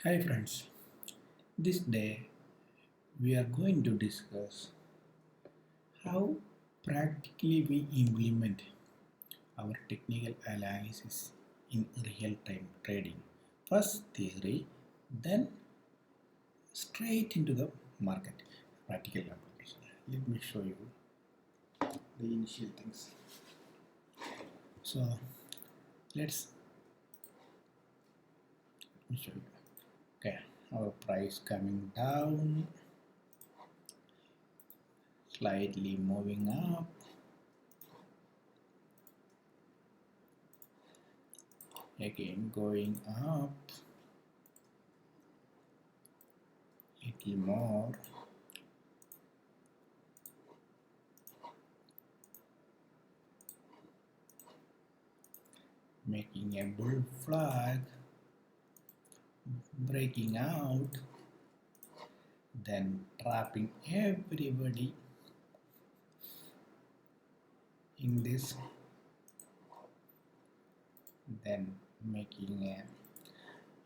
Hi friends, this day we are going to discuss how practically we implement our technical analysis in real-time trading. First theory, then straight into the market practical application. Let me show you the initial things. So let's let me show you. Okay, our price coming down, slightly moving up, again going up, little more, making a bull flag, breaking out, then trapping everybody in this, then making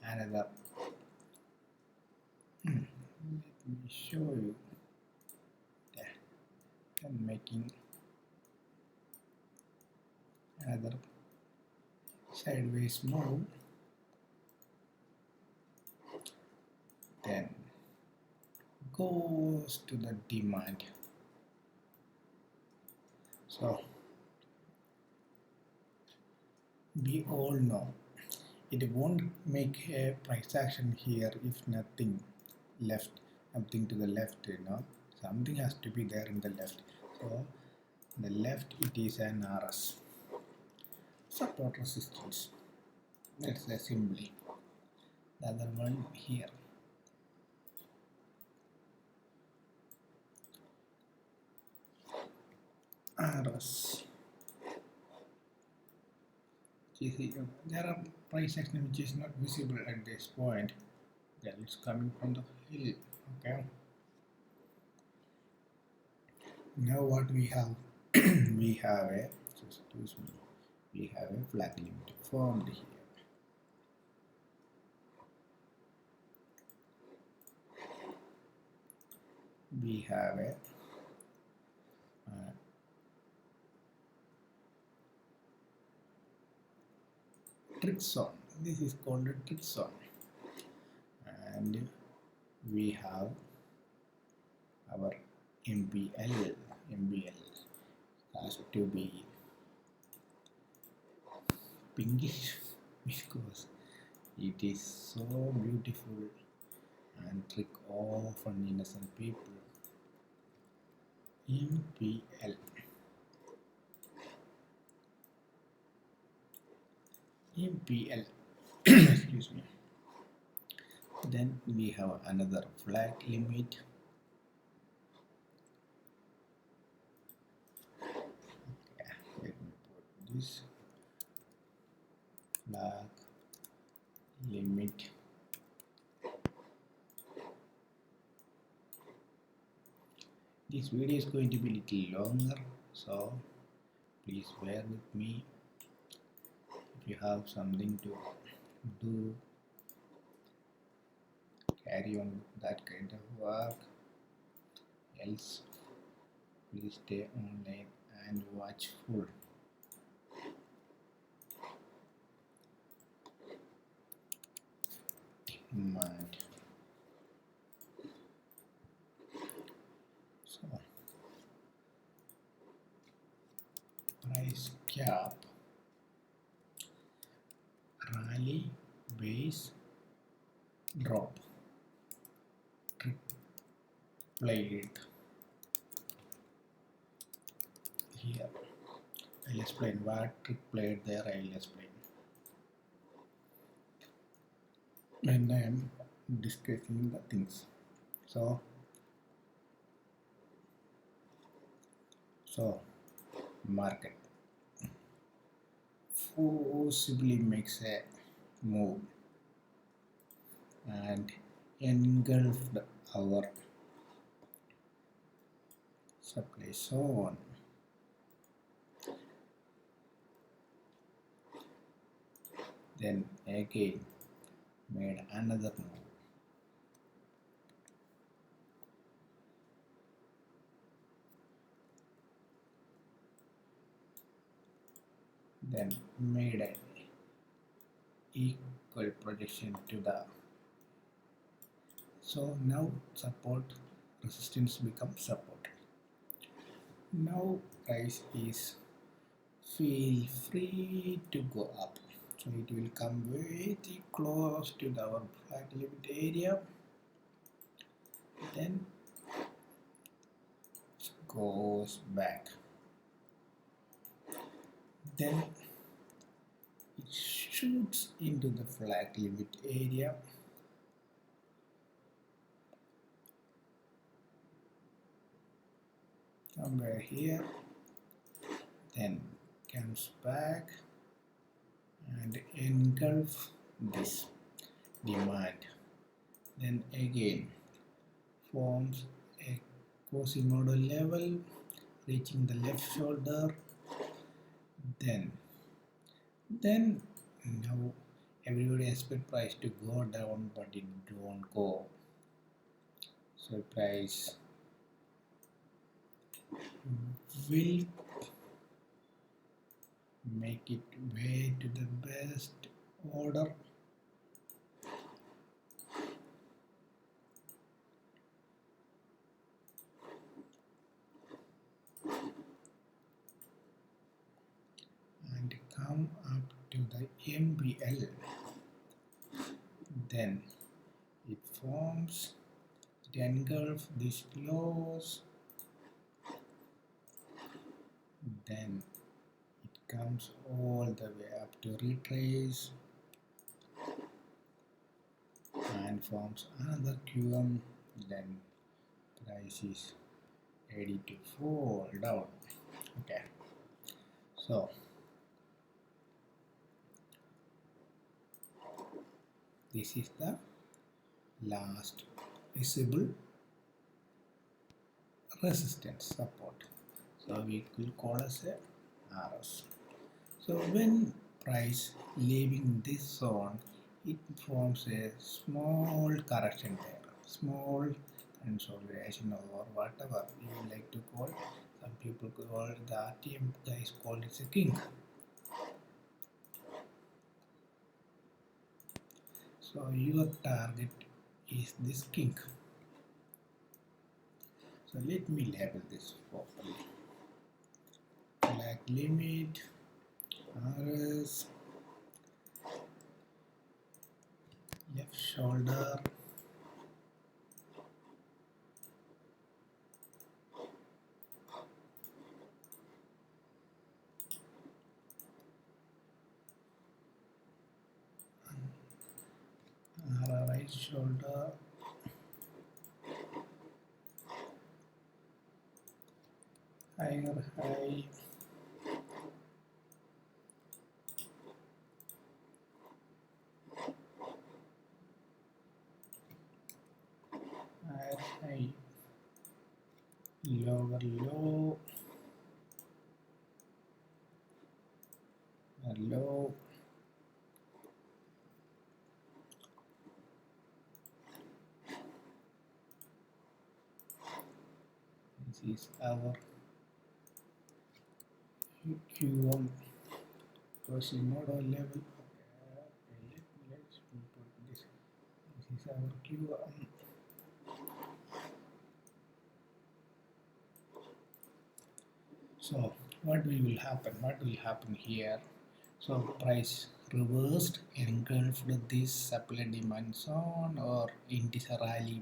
another. Let me show you. There. Then making another sideways move, then goes to the demand. So we all know it won't make a price action here if nothing left, something to the left, something has to be there in the left. So the left it is an RS, support resistance. That's the simply. The other one here. RS. There are price action which is not visible at this point. Then it's coming from the hill. Okay. Now what we have? We have a, excuse me, we have a flag limit formed here. We have a trick zone. This is called a trick zone, and we have our MBL. MBL has to be pinkish because it is so beautiful and trick often innocent people. MPL. MPL. Excuse me. Then we have another flag limit. Okay, let me put this flag limit. This video is going to be a little longer, so please bear with me. If you have something to do, carry on with that kind of work. Else, please stay online and watchful. Mind. So, price cap, rally, base, drop, trick played here. I'll explain what trick played there. I'll explain when I am discussing the things. So market forcibly makes a move and engulfed our supply zone. Then again made another move then made an equal projection to the, so now support resistance becomes support. Now price is feel free to go up, so it will come very close to our flag limit area, then goes back, then it shoots into the flag limit area, somewhere here, then comes back and engulf this demand, then again forms a quasi-model level reaching the left shoulder, then now everybody expect price to go down, but it don't go, so price will make it way to the best order, and come up to the MBL, then it forms, it engulfs these lows, then it comes all the way up to retrace and forms another QM, then price is ready to fall down. Okay, so this is the last visible resistance support, so we will call as a RS. So when price leaving this zone, it forms a small correction there, small consolidation or whatever you like to call. Some people call, the RTM guys call it a kink. So your target is this kink. So let me label this properly. Flag limit, RS, left shoulder, right shoulder, higher high, higher high, lower low, low, this is our QM quasi-model level. Let's put this. This is our QM. So what will happen here? So price reversed, engulfed this supply demand zone, or it is a rally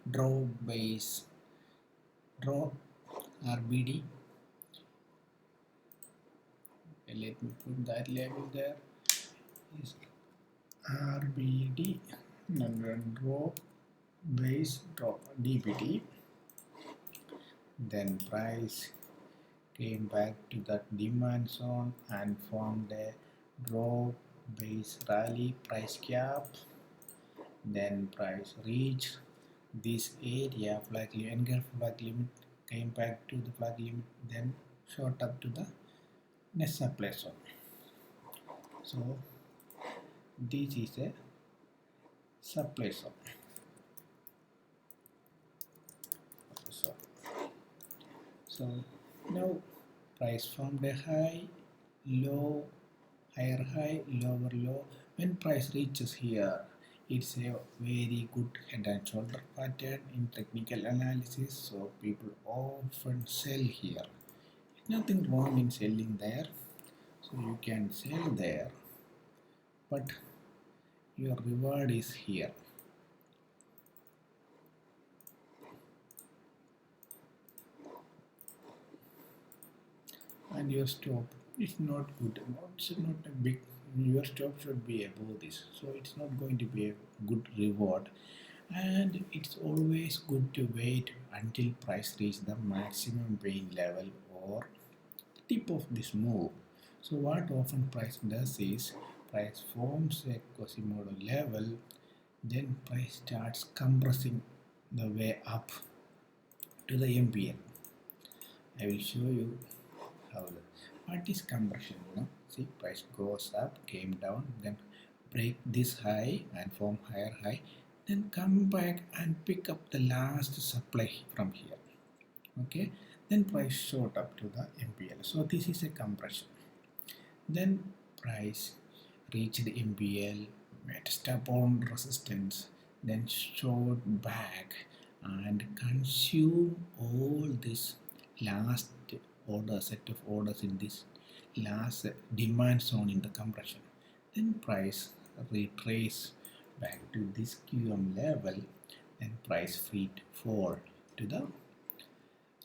draw base, draw RBD. Okay, let me put that label there. Is RBD, draw base drop DBD. Then price came back to that demand zone and formed a draw base rally price gap, then price reached this area flag limit, engulfed flag limit, came back to the flag limit, then shot up to the next supply zone. So this is a supply zone. So now price formed a high, low, higher high, lower low. When price reaches here, it's a very good head and shoulder pattern in technical analysis, so people often sell here. Nothing wrong in selling there, so you can sell there, but your reward is here. And your stop is not good. It's not a big. Your stop should be above this, so it's not going to be a good reward. And it's always good to wait until price reach the maximum buying level or tip of this move. So what often price does is price forms a Quasimodo level, then price starts compressing the way up to the MPL. I will show you how what is compression. See, price goes up, came down, then break this high and form higher high, then come back and pick up the last supply from here. Okay, then price shot up to the MPL. So this is a compression. Then price reached the MPL, met stubborn resistance, then shot back and consume all this last order set of orders in this last demand zone in the compression. Then price retrace back to this QM level, then price free to fall to the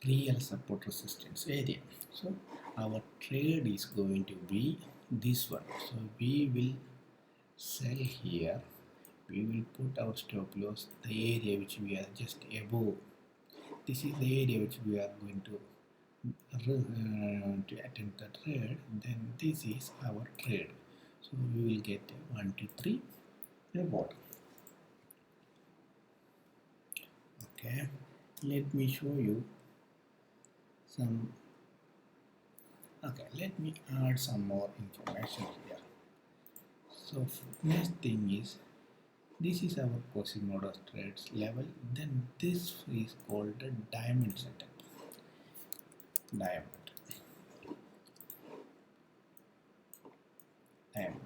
real support resistance area. So our trade is going to be this one. So we will sell here. We will put our stop loss the area which we are just above. This is the area which we are going to attempt the trade. Then this is our trade. So we will get 1 2 3 reward. Okay, let me show you some. Okay, let me add some more information here. So next thing is, this is our Quasimodo trades level. Then this is called a diamond setup. Diamond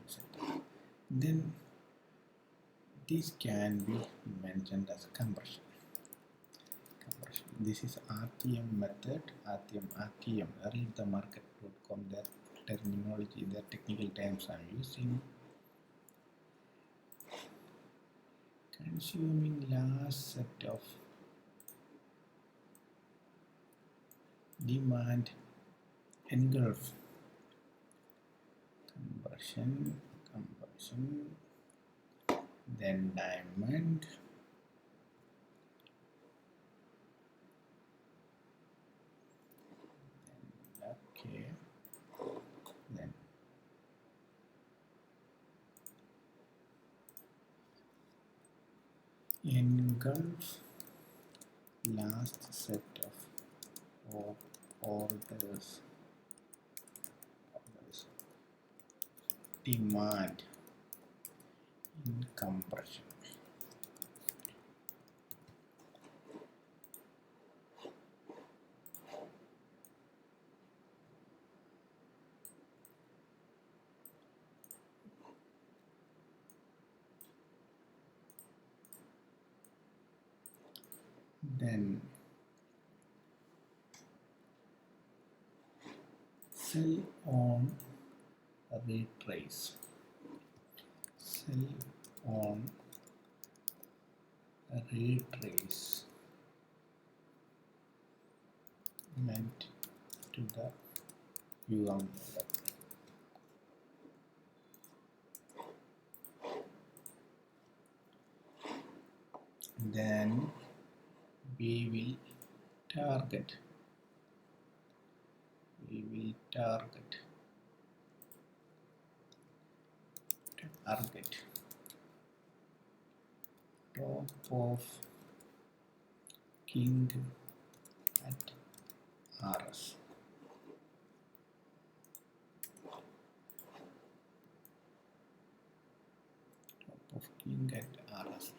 setup. Then this can be mentioned as compression. This is RTM method, RTM. Read the market.com, their terminology, their technical terms I'm using. Consuming last set of demand engulf. Conversion, then diamond, okay, then engulf last set of orders demand in compression. Then sell on retrace. Sell on retrace meant to the UM level. Then we will target top of king at RS. Top of king at RS.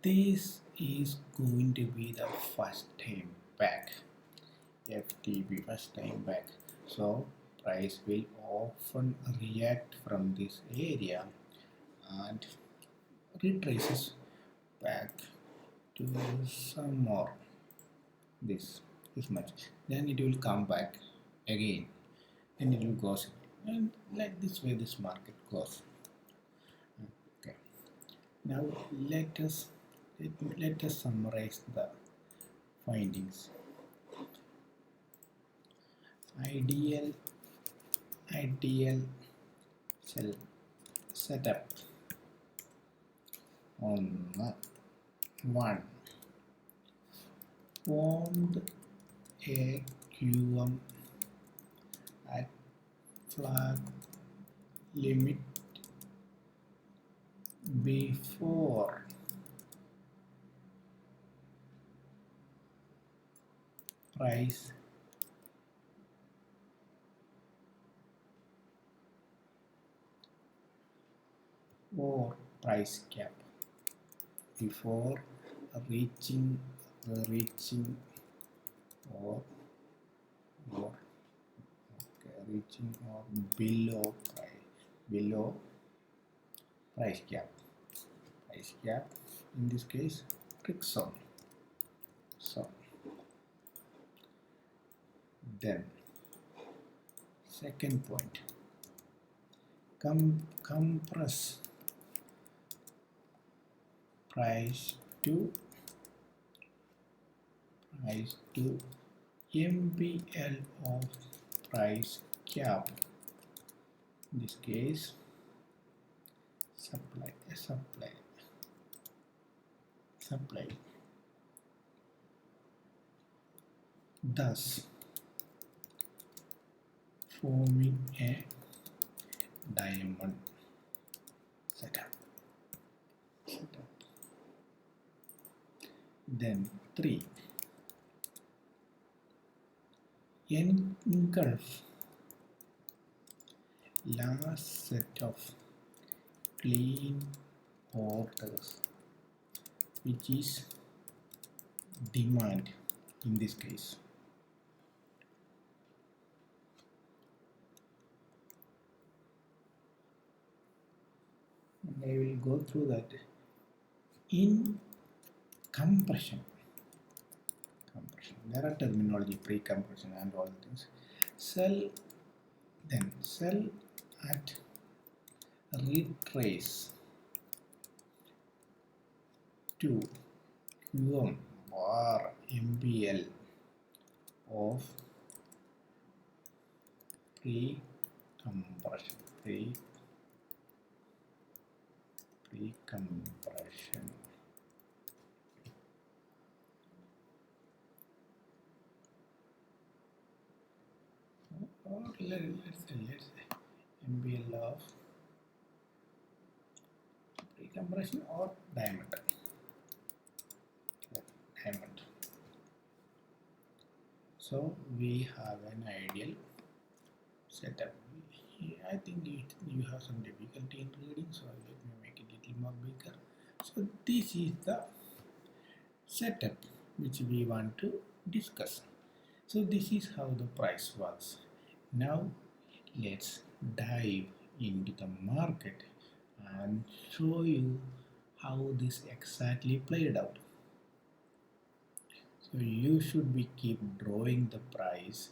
This is going to be the first time back. FTB first time back. So price will often react from this area and retraces back to some more this much. Then it will come back again and it will goes, and like this way this market goes. Okay. Now let us summarize the findings. Ideal cell setup on one formed a QM at flag limit before price or price cap, before reaching or or reaching or below price cap. Price cap in this case click zone. So then second point, compress price to MBL of price cap. In this case supply. Thus forming a diamond setup. Then 3, engulf last set of clean orders, which is demand in this case. And I will go through that. In compression, there are terminology, pre-compression and all things. Sell at retrace to QM bar MBL of pre-compression. Or let's say MBL of pre-compression or diamond. So we have an ideal setup. I think you have some difficulty in reading, so let me make it a little more bigger. So this is the setup which we want to discuss. So this is how the price works. Now let's dive into the market and show you how this exactly played out. So you should be keep drawing the price,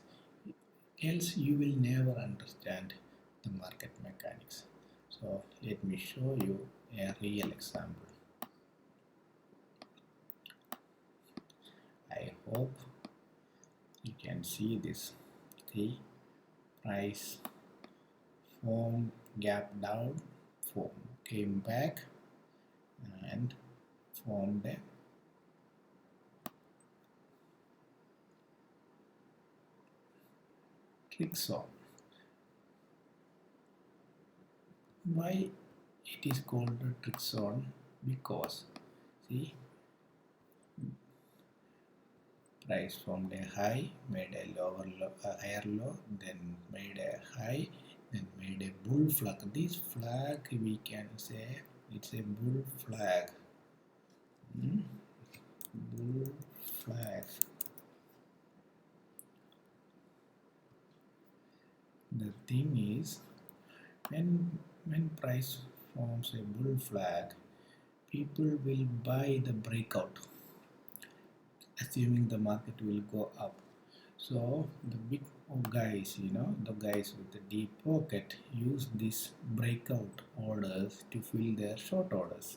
else you will never understand the market mechanics. So let me show you a real example. I hope you can see this. The price formed gap down, came back and formed a trick zone. Why it is called a trick zone? Because see, price formed a high, made a higher low, then made a high, then made a bull flag. This flag we can say it's a bull flag. Bull flag. The thing is, when price forms a bull flag, people will buy the breakout, assuming the market will go up. So the big guys, the guys with the deep pocket use these breakout orders to fill their short orders.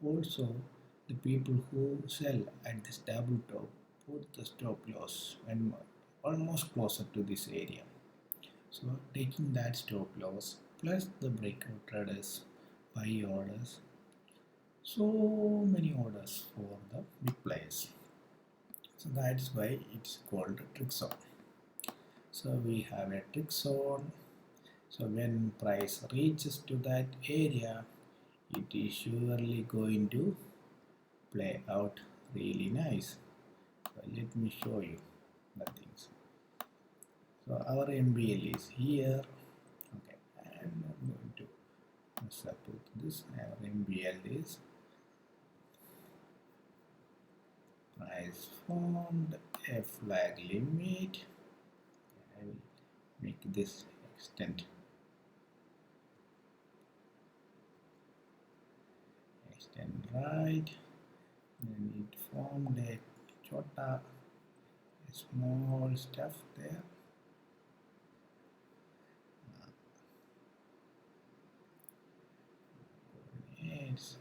Also, the people who sell at this double top put the stop loss and almost closer to this area. So taking that stop loss plus the breakout traders buy orders, so many orders for the big players. So that's why it's called a trick zone. So we have a trick zone. So when price reaches to that area, it is surely going to play out really nice. So let me show you the things. So our MBL is here. Okay, I'm not going to mess up with this. Our MBL is price formed a flag limit. I will make this extend right, then it formed a chota, a small stuff there. It's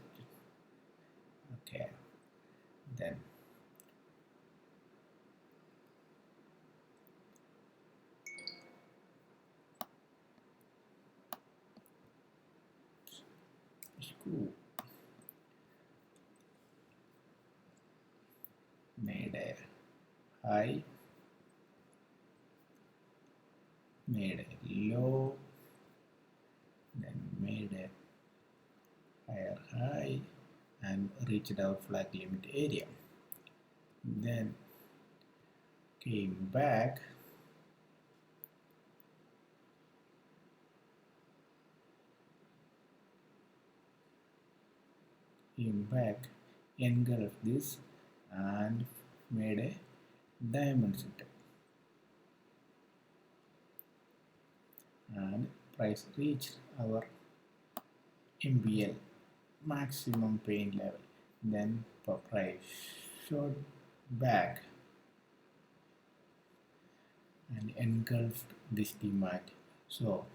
okay. Then screw made a high, made a low, then made a higher high and reached our flag limit area. Then came back, engulfed this and made a diamond setup, and price reached our MBL maximum pain level. Then price shot back and engulfed this demand. So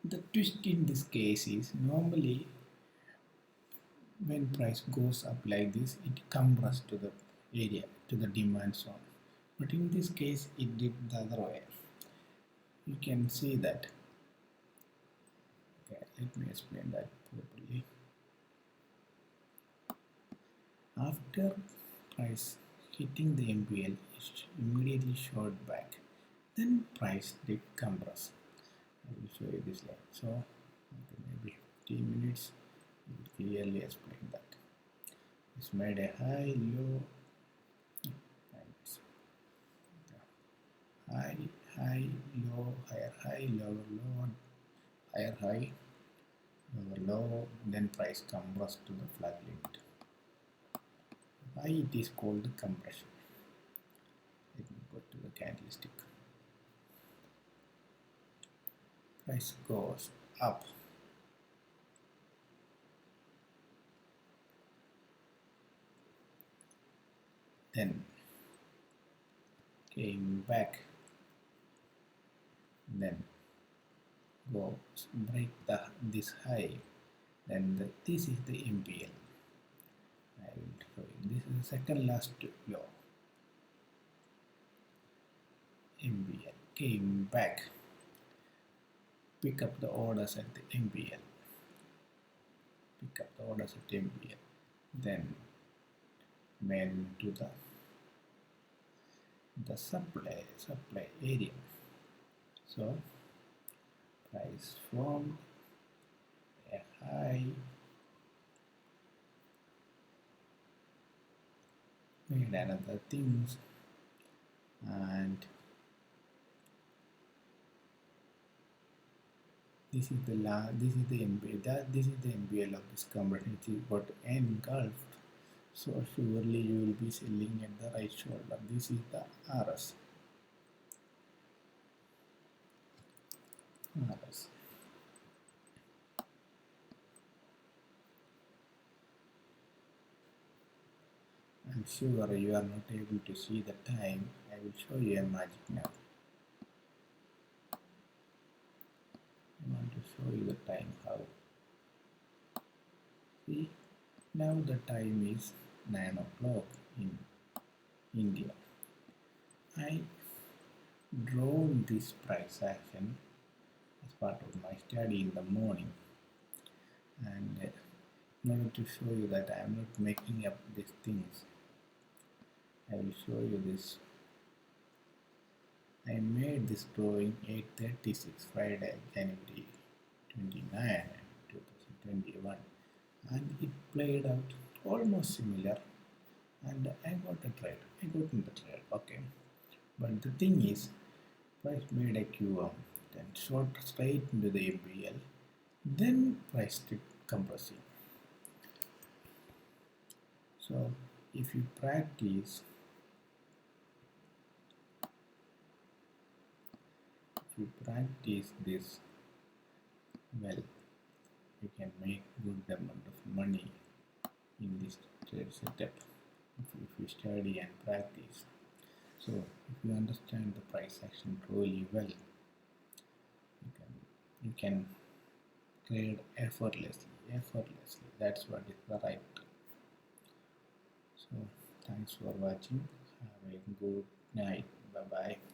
the twist in this case is, normally when price goes up like this, it compresses to the area, to the demand zone. But in this case, it did the other way. You can see that. Okay, let me explain that properly. After price hitting the MPL, it immediately shot back. Then price did compress. I will show you this line. So okay, maybe 15 minutes will clearly explain that. It's made a high, low, high, high, low, higher high, lower low, higher high, lower low, then price compress to the flag limit. Why it is called compression? Let me go to the candlestick. Price goes up, then came back, then goes break this high, then this is the MPL. I will show you. This is the second last low. MPL came back, pick up the orders at the MPL, pick up the orders at MPL, then went to the supply area. So price formed a high, made another things, and this is the MBL. This is the MBL of this compression. It is got engulfed. So surely you will be selling at the right shoulder. This is the RS. others. I'm sure you are not able to see the time. I will show you a magic now. I want to show you the time how. See, now the time is 9 o'clock in India. I drawn this price action as part of my study in the morning, and in order to show you that I am not making up these things, I will show you this. I made this drawing 8:36 Friday, January 29, 2021, and it played out almost similar, and I got a trade. I got in the trade, okay. But the thing is, price made a QM, then shot straight into the MBL, then price did compressing. So if you practice this well, you can make good amount of money in this trade setup if you study and practice. So if you understand the price action really well, you can trade effortlessly. Effortlessly. That's what is the right. So thanks for watching. Have a good night. Bye bye.